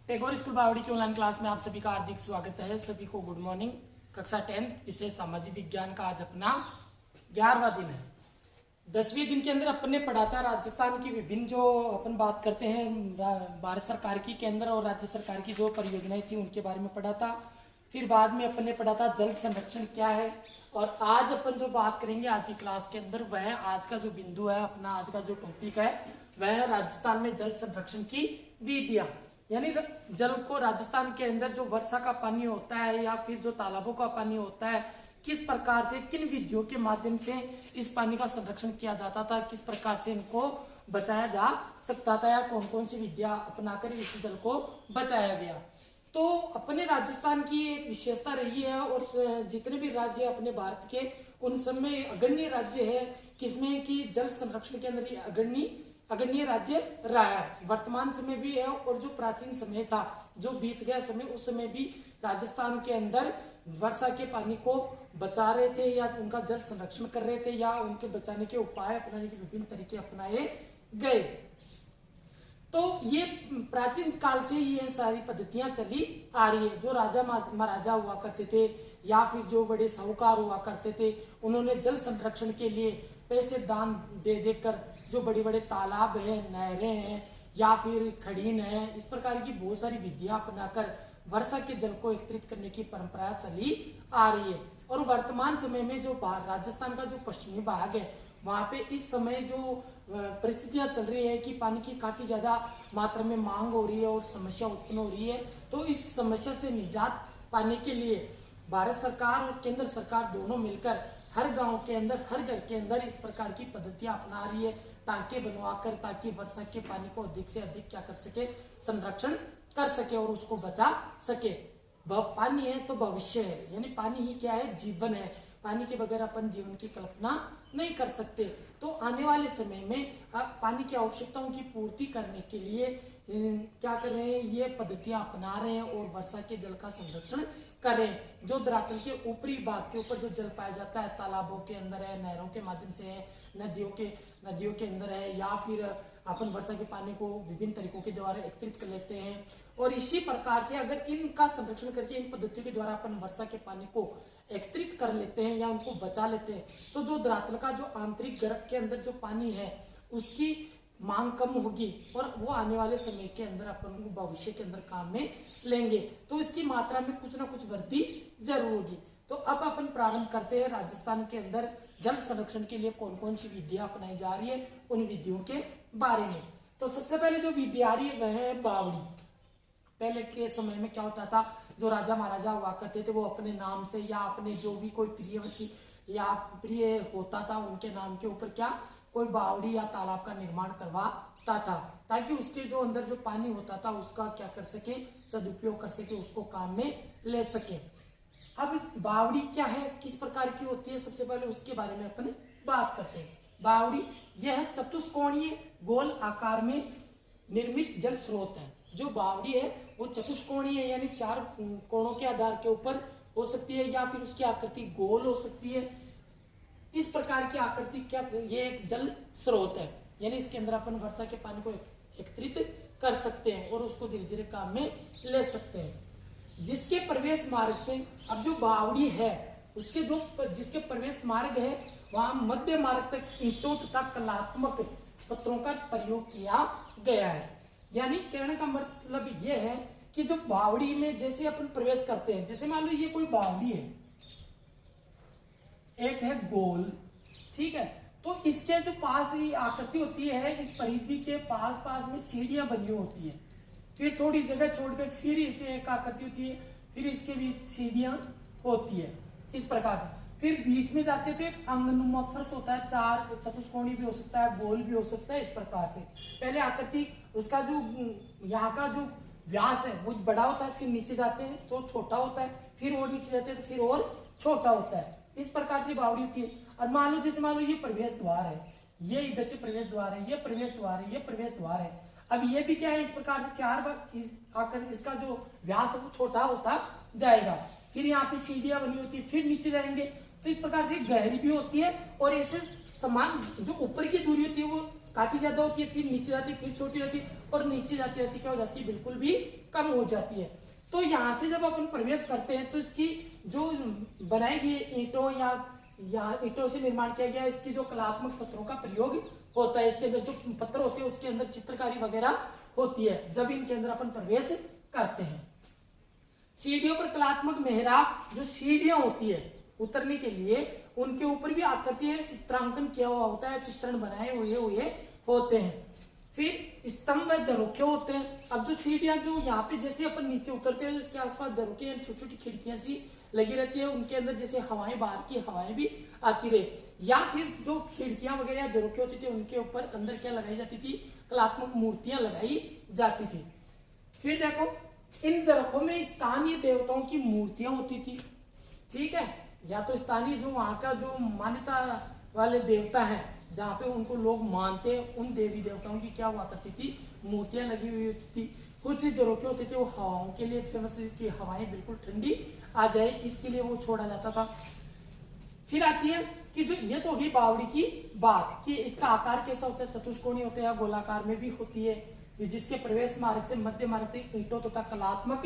Tagore school बावड़ी की online class में आप सभी का हार्दिक स्वागत है। सभी को गुड मॉर्निंग। कक्षा 10 विषय सामाजिक विज्ञान का आज अपना 11वां दिन है। 10वें दिन के अंदर अपन ने पढ़ा था राजस्थान की विभिन्न जो अपन बात करते हैं भारत सरकार की केंद्र और राज्य सरकार की जो परियोजनाएं थी उनके बारे में पढ़ा था। फिर बाद में अपन ने पढ़ा था जल संरक्षण क्या है। और आज अपन जो बात करेंगे आज की क्लास के अंदर वह आज का जो बिंदु है, अपना आज का जो टॉपिक है वह राजस्थान में जल संरक्षण की विधियां, यानी जल को राजस्थान के अंदर जो वर्षा का पानी होता है या फिर जो तालाबों का पानी होता है, किस प्रकार से किन विधियों के माध्यम से इस पानी का संरक्षण किया जाता था, किस प्रकार से इनको बचाया जा सकता था या कौन कौन सी विधियां अपनाकर इस जल को बचाया गया। तो अपने राजस्थान की एक विशेषता रही है और जितने भी राज्य अपने भारत के उन सब में अग्रणी राज्य है किसमें कि जल संरक्षण के अंदर अग्रणी राज्य रहा है। वर्तमान समय भी है और जो प्राचीन समय था, जो बीत गया समय, उस समय भी राजस्थान के अंदर वर्षा के पानी को बचा रहे थे या उनका जल संरक्षण कर रहे थे या उनके बचाने के उपाय अपनाने के विभिन्न तरीके अपनाए गए। तो ये प्राचीन काल से ये सारी पद्धतियां चली आ रही है। जो राजा महाराजा हुआ करते थे या फिर जो बड़े साहूकार हुआ करते थे, उन्होंने जल संरक्षण के लिए पैसे दान दे देकर जो बड़े बड़े तालाब है, नहरें हैं या फिर खड़ीन है, इस प्रकार की बहुत सारी विधियां अपनाकर वर्षा के जल को एकत्रित करने की परंपरा चली आ रही है। और वर्तमान समय में जो राजस्थान का जो पश्चिमी भाग है वहां पे इस समय जो परिस्थितियां चल रही है कि पानी की काफी ज्यादा मात्रा में मांग हो रही है और समस्या उत्पन्न हो रही है। तो इस समस्या से निजात पाने के लिए भारत सरकार और केंद्र सरकार दोनों मिलकर हर गांव के अंदर, हर घर के अंदर इस प्रकार की पद्धतियां अपना रही है, टांके बनवाकर, ताकि वर्षा के पानी को अधिक से अधिक क्या कर सके, संरक्षण कर सके और उसको बचा सके। पानी है तो भविष्य है, यानी पानी ही क्या है, जीवन है। पानी के बगैर अपन जीवन की कल्पना नहीं कर सकते। तो आने वाले समय में पानी की आवश्यकताओं की पूर्ति करने के लिए क्या कर रहे हैं, ये पद्धतियां अपना रहे हैं और वर्षा के जल का संरक्षण कर रहे हैं। जो धरातल के ऊपरी भाग के ऊपर जो जल पाया जाता है, तालाबों के अंदर है, नहरों के माध्यम से है, नदियों के अंदर है, या फिर अपन वर्षा के पानी को विभिन्न तरीकों के द्वारा एकत्रित कर लेते हैं। और इसी प्रकार से अगर इनका संरक्षण करके इन पद्धतियों के द्वारा अपन वर्षा के पानी को एकत्रित कर लेते हैं या उनको बचा लेते हैं, तो जो धरातल का जो आंतरिक गर्भ के अंदर जो पानी है उसकी मांग कम होगी और वो आने वाले समय के अंदर अपन को भविष्य के अंदर काम में लेंगे। तो इसकी मात्रा में कुछ ना कुछ वृद्धि जरूर होगी। तो अब अपन प्रारंभ करते हैं राजस्थान के अंदर जल संरक्षण के लिए कौन कौन सी विधियां अपनाई जा रही है, उन विधियों के बारे में। तो सबसे पहले जो विधि आ रही है वह है बावड़ी। पहले के समय में क्या होता था, जो राजा महाराजा हुआ करते थे वो अपने नाम से या अपने जो भी कोई प्रियवशी या प्रिय होता था उनके नाम के ऊपर क्या कोई बावड़ी या तालाब का निर्माण करवाता था, ताकि उसके जो अंदर जो पानी होता था उसका क्या कर सके, सदुपयोग कर सके, उसको काम में ले सके। अब बावड़ी क्या है, किस प्रकार की होती है, सबसे पहले उसके बारे में अपन बात करते हैं। बावड़ी यह चतुष्कोणीय गोल आकार में निर्मित जल स्रोत है। जो बावड़ी है वो चतुष्कोणीय है, यानी 4 कोणों के आधार के ऊपर हो सकती है या फिर उसकी आकृति गोल हो सकती है। इस प्रकार की आकृति क्या, ये एक जल स्रोत है, यानी इसके अंदर अपन वर्षा के पानी को एकत्रित कर सकते हैं और उसको धीरे धीरे काम में ले सकते हैं। जिसके प्रवेश मार्ग से, अब जो बावड़ी है उसके जो जिसके प्रवेश मार्ग है वहां मध्य मार्ग तक ईंटों तथा कलात्मक पत्थरों का प्रयोग किया गया है। यानी कहने का मतलब यह है कि जो बावड़ी में जैसे अपन प्रवेश करते हैं, जैसे मान लो ये कोई बावड़ी है, एक है गोल, ठीक है, तो इसके जो पास ही आकृति होती है, इस परिधि के पास पास में सीढ़ियां बनी होती है, फिर थोड़ी जगह छोड़कर फिर इसे एक आकृति होती है, फिर इसके बीच सीढ़ियां होती है इस प्रकार से। फिर बीच में जाते तो एक अंगनुमा फर्श होता है, 4 चतुष्कोणीय भी हो सकता है, गोल भी हो सकता है। इस प्रकार से पहले आकृति उसका जो यहाँ का जो व्यास है वो बड़ा होता है, फिर नीचे जाते हैं तो छोटा होता है, फिर और नीचे जाते हैं तो फिर और छोटा होता है। इस प्रकार से बावड़ी होती है। और मान लो जैसे मान लो ये प्रवेश द्वार है, ये इधर से प्रवेश द्वार है, ये प्रवेश द्वार है, ये प्रवेश द्वार है। अब ये भी क्या है, इस प्रकार से 4 बार आकर इसका जो व्यास है वो छोटा होता जाएगा। फिर यहाँ पे सीढ़ियां बनी होती है, फिर नीचे जाएंगे तो इस प्रकार से गहरी भी होती है और ऐसे समान जो ऊपर की दूरी होती है वो काफी ज्यादा होती है, फिर नीचे जाती है, फिर छोटी होती है, और नीचे जाती जाती क्या हो जाती है, बिल्कुल भी कम हो जाती है। तो यहाँ से जब अपन प्रवेश करते हैं तो इसकी जो बनाई गई ईंटों या ईंटों से निर्माण किया गया इसकी जो कलात्मक पत्थरों का प्रयोग होता है, इसके अंदर जो पत्थर होते हैं उसके अंदर चित्रकारी वगैरह होती है जब इनके अंदर अपन प्रवेश करते हैं। सीढ़ियों पर कलात्मक मेहराब, जो सीढ़ियां होती है उतरने के लिए, उनके ऊपर भी आकृति चित्रांकन किया हुआ होता है, चित्रण बनाए हुए होते हैं। फिर स्तंभ व झरोखे होते हैं। अब जो सीढ़ियां जो यहाँ पे जैसे अपन नीचे उतरते हैं इसके आसपास झरोखे छोटी छोटी खिड़कियां सी लगी रहती है, उनके अंदर जैसे हवाएं, बाहर की हवाएं भी आती रहे, या फिर जो खिड़कियां वगैरह या झरोखे होते थे उनके ऊपर अंदर क्या लगाई जाती थी, कलात्मक मूर्तियां लगाई जाती थी। फिर देखो इन झरोखों में स्थानीय देवताओं की मूर्तियां होती थी, ठीक है, या तो स्थानीय जो वहां का जो मान्यता वाले देवता है जहाँ पे उनको लोग मानते हैं उन देवी देवताओं की क्या हुआ करती थी, मूर्तियां लगी हुई होती थी। कुछ झरोखे होते थे वो हवाओं के लिए फेमस कि हवाएं बिल्कुल ठंडी आ जाए इसके लिए वो छोड़ा जाता था। फिर आती है कि जो ये तो होगी बावड़ी की बात कि इसका आकार कैसा होता है, चतुष्कोणीय होता है या गोलाकार में भी होती है, जिसके प्रवेश मार्ग से मध्य मार्ग तक ईंटों तथा कलात्मक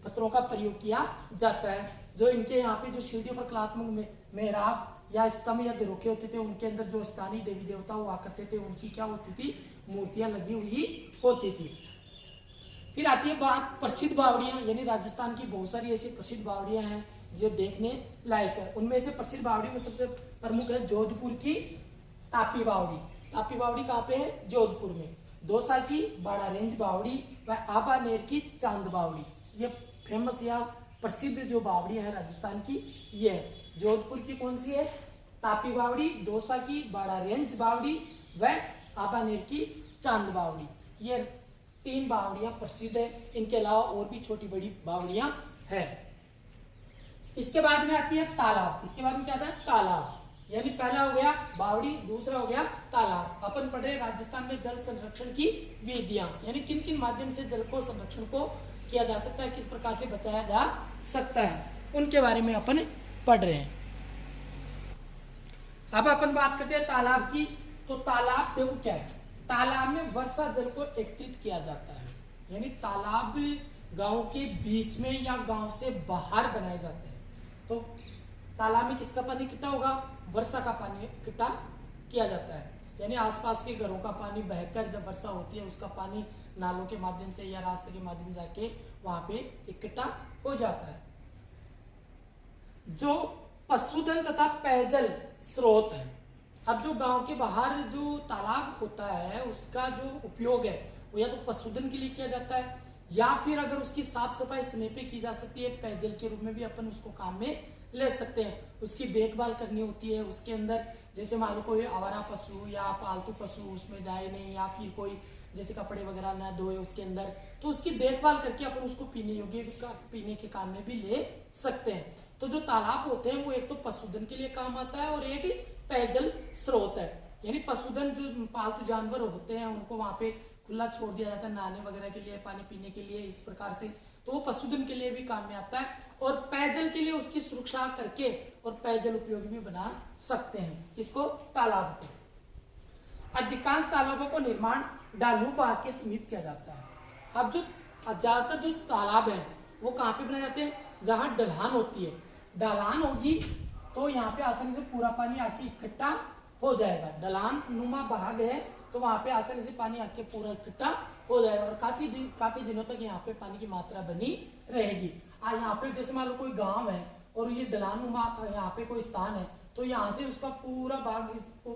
पत्थरों का प्रयोग किया जाता है। जो इनके यहाँ पे जो सीढ़ियों पर कलात्मक मेहराब या स्तंभ या झरोखे होते थे उनके अंदर जो स्थानीय देवी देवता हुआ करते थे उनकी क्या होती थी, मूर्तियां लगी हुई होती थी। फिर आती है बात प्रसिद्ध बावड़ियां, यानी राजस्थान की बहुत सारी ऐसी प्रसिद्ध बावड़ियां हैं जो देखने लायक है। उनमें से प्रसिद्ध बावड़ी में सबसे प्रमुख है जोधपुर की तापी बावड़ी। तापी बावड़ी कहाँ पे है, जोधपुर में। दौसा की बाड़ा रेंज बावड़ी व आबानेर की चांद बावड़ी, ये फेमस या प्रसिद्ध जो बावड़ी है राजस्थान की ये है। जोधपुर की कौन सी है, तापी बावड़ी, दौसा की बाड़ा रेंज बावड़ी व आबानेर की चांद बावड़ी, ये 3 बावड़ियां प्रसिद्ध है। इनके अलावा और भी छोटी बड़ी बावड़ियां हैं। इसके बाद में आती है तालाब। इसके बाद में क्या आता है, तालाब, यानी पहला हो गया बावड़ी, दूसरा हो गया तालाब। अपन पढ़ रहे राजस्थान में जल संरक्षण की विधियां, यानी किन किन माध्यम से जल को संरक्षण को किया जा सकता है, किस प्रकार से बचाया जा सकता है, उनके बारे में अपन पढ़ रहे हैं। अब अपन बात करते हैं तालाब की। तो तालाब देखो क्या है, तालाब में वर्षा जल को एकत्रित किया जाता है, यानी तालाब गांव के बीच में या गांव से बाहर बनाए जाते हैं। तो तालाब में किसका पानी इकट्ठा होगा, वर्षा का पानी इकट्ठा किया जाता है, यानी आसपास के घरों का पानी बहकर जब वर्षा होती है उसका पानी नालों के माध्यम से या रास्ते के माध्यम से जाके वहां पे इकट्ठा हो जाता है। जो पशुधन तथा पेयजल स्रोत है, अब जो गांव के बाहर जो तालाब होता है उसका जो उपयोग है वो या तो पशुधन के लिए किया जाता है या फिर अगर उसकी साफ सफाई समय पे की जा सकती है पेयजल के रूप में भी अपन उसको काम में ले सकते हैं। उसकी देखभाल करनी होती है, उसके अंदर जैसे मान लो कोई आवारा पशु या पालतू पशु उसमें जाए नहीं, या फिर कोई जैसे कपड़े वगैरह ना धोए उसके अंदर, तो उसकी देखभाल करके अपन उसको पीने योग्य पीने के काम में भी ले सकते हैं। तो जो तालाब होते हैं वो एक तो पशुधन के लिए काम आता है और एक पेयजल स्रोत है, यानी पशुधन जो पालतू जानवर होते हैं उनको वहां पे खुला छोड़ दिया जाता है नहाने वगैरह के लिए, पानी पीने के लिए, इस प्रकार से, तो वो पशुधन के लिए भी काम में आता है। और पेयजल के लिए उसकी सुरक्षा करके और पेयजल उपयोगी भी बना सकते हैं इसको, तालाब को। अधिकांश तालाबों को निर्माण ढालू पहाड़ के समीप किया जाता है। अब ज्यादातर जो तालाब है वो कहाँ पे बनाए जाते हैं, जहाँ ढलान होती है। ढलान होगी तो यहाँ पे आसानी से पूरा पानी आके इकट्ठा हो जाएगा। ढलान नुमा भाग है तो वहां पे आसानी से पानी आके पूरा इकट्ठा हो जाएगा और काफी दिनों तक यहाँ पे पानी की मात्रा बनी रहेगी। यहाँ पे जैसे मान लो कोई गांव है और ये ढलान नुमा यहाँ पे कोई स्थान है तो यहाँ से उसका पूरा भाग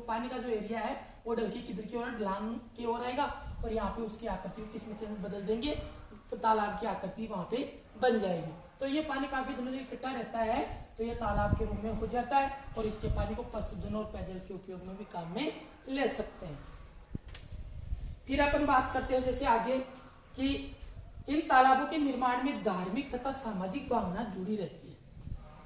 पानी का जो एरिया है वो ढल के किधर की ओर, ढलान की ओर आएगा और यहाँ पे उसकी आकृति को किस में बदल देंगे तो तालाब की आकृति वहां पे बन जाएगी। तो ये पानी काफी दिनों तक इकट्ठा रहता है तो ये तालाब के रूप में हो जाता है और इसके पानी को पशुधन और पेयजल के उपयोग में भी काम में ले सकते हैं। फिर अपन बात करते हैं जैसे आगे कि इन तालाबों के निर्माण में धार्मिक तथा सामाजिक भावना जुड़ी रहती है।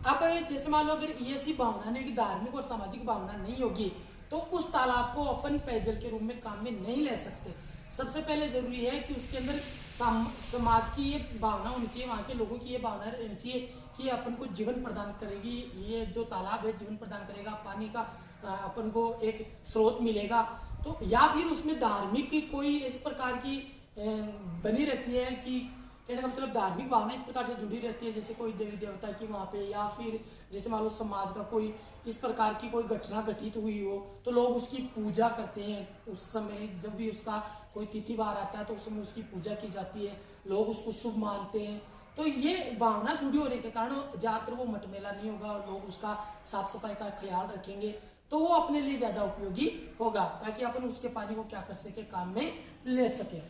अब जैसे मान लो अगर ये ऐसी भावना नहीं कि धार्मिक और सामाजिक भावना नहीं होगी तो उस तालाब को अपन पेयजल के रूप में काम में नहीं ले सकते। सबसे पहले जरूरी है कि उसके अंदर समाज की ये भावना होनी चाहिए, वहाँ के लोगों की ये भावना रहनी चाहिए कि अपन को जीवन प्रदान करेगी, ये जो तालाब है जीवन प्रदान करेगा, पानी का अपन को एक स्रोत मिलेगा तो या फिर उसमें धार्मिक की कोई इस प्रकार की बनी रहती है कि कहने का मतलब धार्मिक भावना इस प्रकार से जुड़ी रहती है, जैसे कोई देवी देवता की वहाँ पे, या फिर जैसे मान लो समाज का कोई इस प्रकार की कोई घटना घटित हुई हो तो लोग उसकी पूजा करते हैं। उस समय जब भी उसका कोई तिथिवार आता है तो उस समय उसकी पूजा की जाती है, लोग उसको शुभ मानते हैं। तो ये भावना जुड़ी होने के कारण ज्यादातर वो मटमेला नहीं होगा और लोग उसका साफ सफाई का ख्याल रखेंगे, तो वो अपने लिए ज्यादा उपयोगी होगा, ताकि अपन उसके पानी को क्या कर सके, काम में ले सके।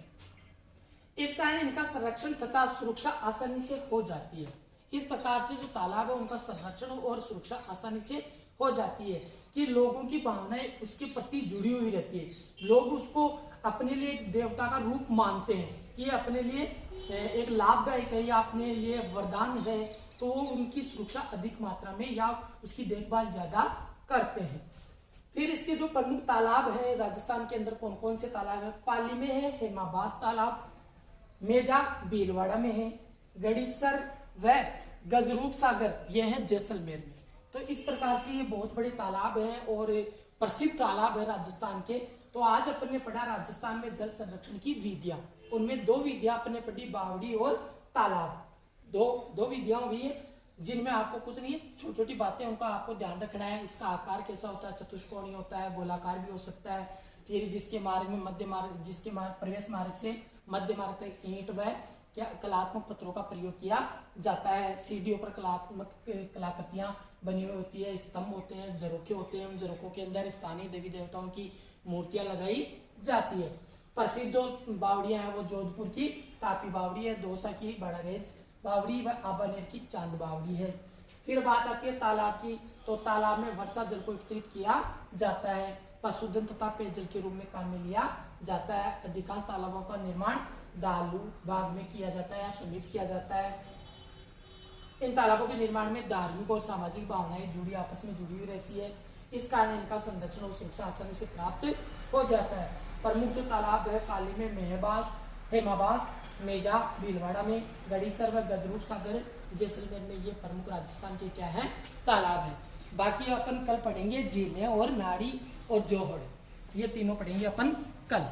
इस कारण इनका संरक्षण तथा सुरक्षा आसानी से हो जाती है। इस प्रकार से जो तालाब है उनका संरक्षण और सुरक्षा आसानी से हो जाती है कि लोगों की भावनाएं उसके प्रति जुड़ी हुई रहती है। लोग उसको अपने लिए एक देवता का रूप मानते हैं, ये अपने लिए एक लाभदायक है या अपने लिए वरदान है, तो वो उनकी सुरक्षा अधिक मात्रा में या उसकी देखभाल ज्यादा करते हैं। फिर इसके जो प्रमुख तालाब है राजस्थान के अंदर कौन कौन से तालाब है, पाली में है हेमाबास तालाब, मेजा भीलवाड़ा में है, गड़ीसर व गजरूप सागर ये है जैसलमेर में। तो इस प्रकार से ये बहुत बड़े तालाब हैं और प्रसिद्ध तालाब है राजस्थान के। तो आज अपन ने पढ़ा राजस्थान में जल संरक्षण की विधियां, उनमें 2 विधियां अपन ने पढ़ी, बावड़ी और तालाब। दो विधियां हुई है जिनमें आपको कुछ नहीं है, छोटी छोटी बातें उनका आपको ध्यान रखना है। इसका आकार कैसा होता है, चतुष्कोणीय होता है, गोलाकार भी हो सकता है। फिर जिसके मार्ग में मध्य मार्ग, जिसके प्रवेश मार्ग से मध्य मार्ग तक ईंट व क्या कलात्मक पत्थरों का प्रयोग किया जाता है। सीढ़ियों पर कलात्मक कलाकृतियां बनी हुई होती है, स्तंभ होते हैं, झरोखे होते हैं, उन झरोखों के अंदर स्थानीय देवी देवताओं की मूर्तियां लगाई जाती है। प्रसिद्ध जो बावड़ियां हैं वो जोधपुर की तापी बावड़ी है, दौसा की बड़ारेज बावड़ी व आबानेर की चांद बावड़ी है। फिर बात आती है तालाब की, तो तालाब में वर्षा जल को एकत्रित किया जाता है, पशुधन तथा पेयजल के रूप में काम में लिया जाता है। अधिकांश तालाबों का निर्माण डालू भाग में किया जाता है या समीप किया जाता है। इन तालाबों के निर्माण में धार्मिक और सामाजिक भावनाएं जुड़ी आपस में जुड़ी हुई रहती है। इस कारण इनका संरक्षण और सुरक्षा आसानी से प्राप्त हो जाता है। प्रमुख जो तालाब है पाली में मेहबास, हेमाबास, मेजा भीलवाड़ा में, गड़ीसर व गजरूप सागर जैसलमेर में, ये प्रमुख राजस्थान के क्या है तालाब है। बाकी अपन कल पढ़ेंगे झीलें और नाड़ी और जोहड़, ये तीनों पढ़ेंगे अपन कल।